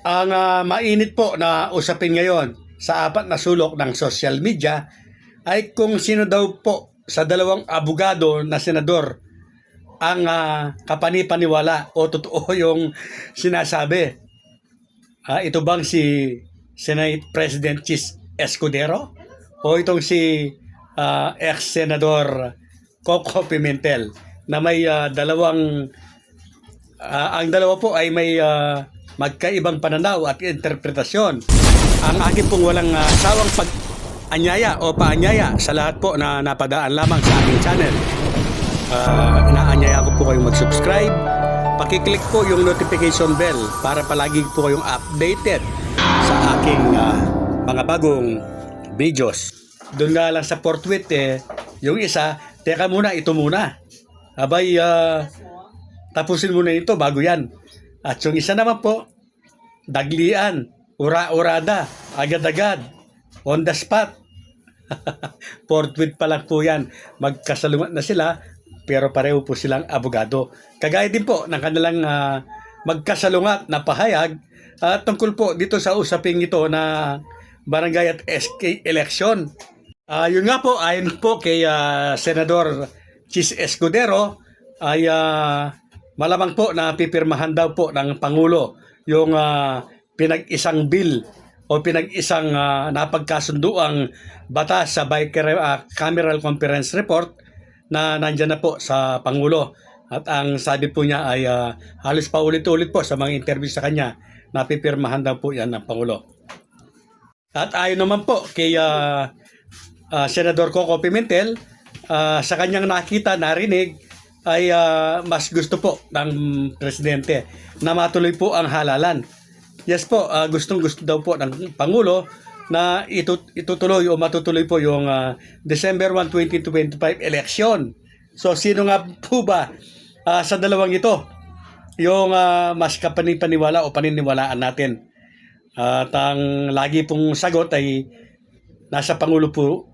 Ang mainit po na usapin ngayon sa apat na sulok ng social media ay kung sino daw po sa dalawang abogado na senador ang kapanipaniwala o totoo yung sinasabi. Ito bang si Senate President Chis Escudero o itong si ex-senador Coco Pimentel na may ang dalawa po ay may magkaibang pananaw at interpretasyon. Ang akin pong walang sawang pag-anyaya o paanyaya sa lahat po na napadaan lamang sa aking channel. Inaanyaya ko po kayong mag-subscribe. Pakiclick po yung notification bell para palagi po kayong updated sa aking mga bagong videos. Doon nga lang sa portwit yung isa, teka muna, ito muna. Abay, tapusin muna ito bago yan. At yung isa naman po, daglian, ura-urada, agad-agad, on the spot. Forthwith pa lang po yan. Magkasalungat na sila, pero pareho po silang abogado. Kagaya din po ng kanilang magkasalungat na pahayag tungkol po dito sa usaping ito na barangay at SK election. Yun nga po, ayon po kay Senador Chis Escudero, ay malamang po na pipirmahan daw po ng Pangulo yung pinag-isang bill o pinag-isang napagkasunduang batas sa bicameral conference report na nandyan na po sa Pangulo. At ang sabi po niya ay halos pa ulit-ulit po sa mga interview sa kanya na pipirmahan daw po yan ng Pangulo. At ayon naman po kay Senador Coco Pimentel, sa kanyang nakita, narinig, ay mas gusto po ng presidente na matuloy po ang halalan. Yes po, gustong-gusto daw po ng Pangulo na itutuloy o matutuloy po yung December 1, 2025 election. So sino nga po ba sa dalawang ito yung mas kapanipaniwala o paniniwalaan natin? At ang lagi pong sagot ay nasa Pangulo po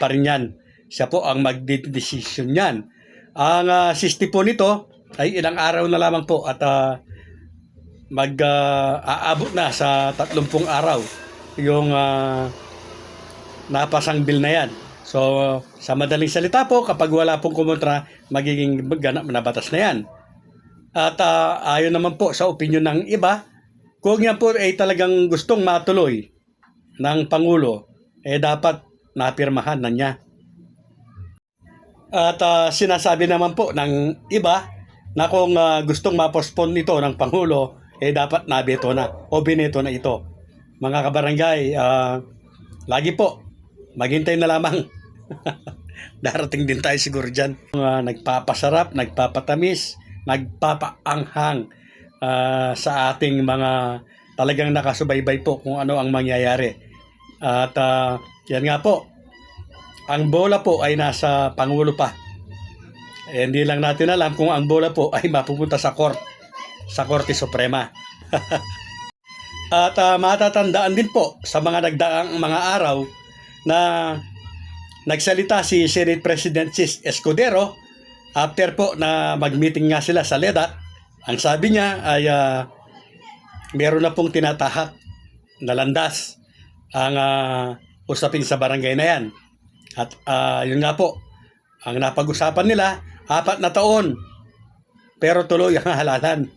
pa rin yan. Siya po ang magdidesisyon yan. Ang sisti po nito ay ilang araw na lamang po at aabot na sa 30 araw yung napasang bill na yan. So, sa madaling salita po, kapag wala pong kumontra, magiging ganap na batas na yan. At ayon naman po sa opinion ng iba, kung yan po ay talagang gustong matuloy ng Pangulo, dapat napirmahan na niya. At sinasabi naman po ng iba na kung gustong ma-postpone nito ng Pangulo, dapat nabeto na o bineto na ito. Mga kabarangay, lagi po, maghintay na lamang. Darating din tayo siguro dyan. Nagpapasarap, nagpapatamis, nagpapaanghang sa ating mga talagang nakasubaybay po kung ano ang mangyayari. At yan nga po, ang bola po ay nasa Pangulo pa. Hindi lang natin alam kung ang bola po ay mapupunta sa Korte Suprema. At matatandaan din po sa mga nagdaang mga araw na nagsalita si Senate President Chis Escudero after po na mag-meeting nga sila sa LEDAC. Ang sabi niya ay meron na pong tinatahak na landas ang usapin sa barangay na yan. At yun nga po, ang napag-usapan nila, 4 na taon. Pero tuloy ang halalan.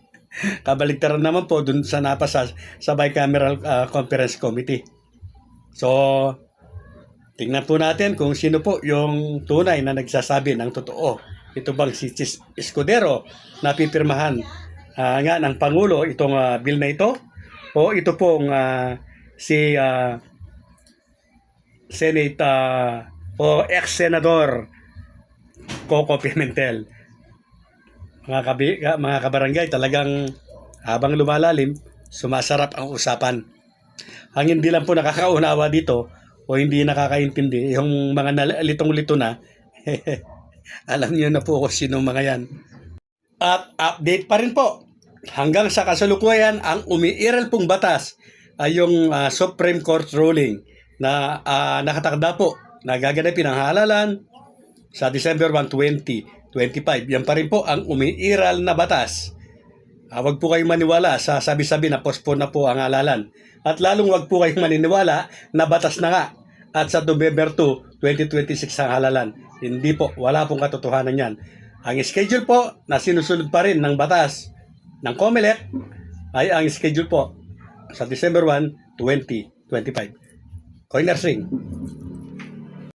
Kabaligtaran naman po dun sa napasa sa bicameral conference committee. So, tingnan po natin kung sino po yung tunay na nagsasabi ng totoo. Ito bang si Chis Escudero na pipirmahan nga ng Pangulo itong bill na ito? O ito pong si Senate o ex-senador Coco Pimentel. Mga kabarangay, talagang habang lumalalim, sumasarap ang usapan. Ang hindi lang po nakakaunawa dito o hindi nakakaintindi, yung mga nalitong-lito na, alam niyo na po kung sino mga yan. At update pa rin po, hanggang sa kasalukuyan, ang umiiral pong batas ay yung Supreme Court ruling na nakatakda po na gaganapin ang halalan sa December 1, 2025. Yan pa rin po ang umiiral na batas Huwag po kayong maniwala sa sabi-sabi na postpone na po ang halalan. At lalong huwag po kayong maniniwala na batas na nga. At sa November 2, 2026 ang halalan. Hindi po, wala pong katotohanan yan. Ang schedule po na sinusunod pa rin ng batas ng COMELEC ay ang schedule po sa December 1, 2025. Coiners Ring.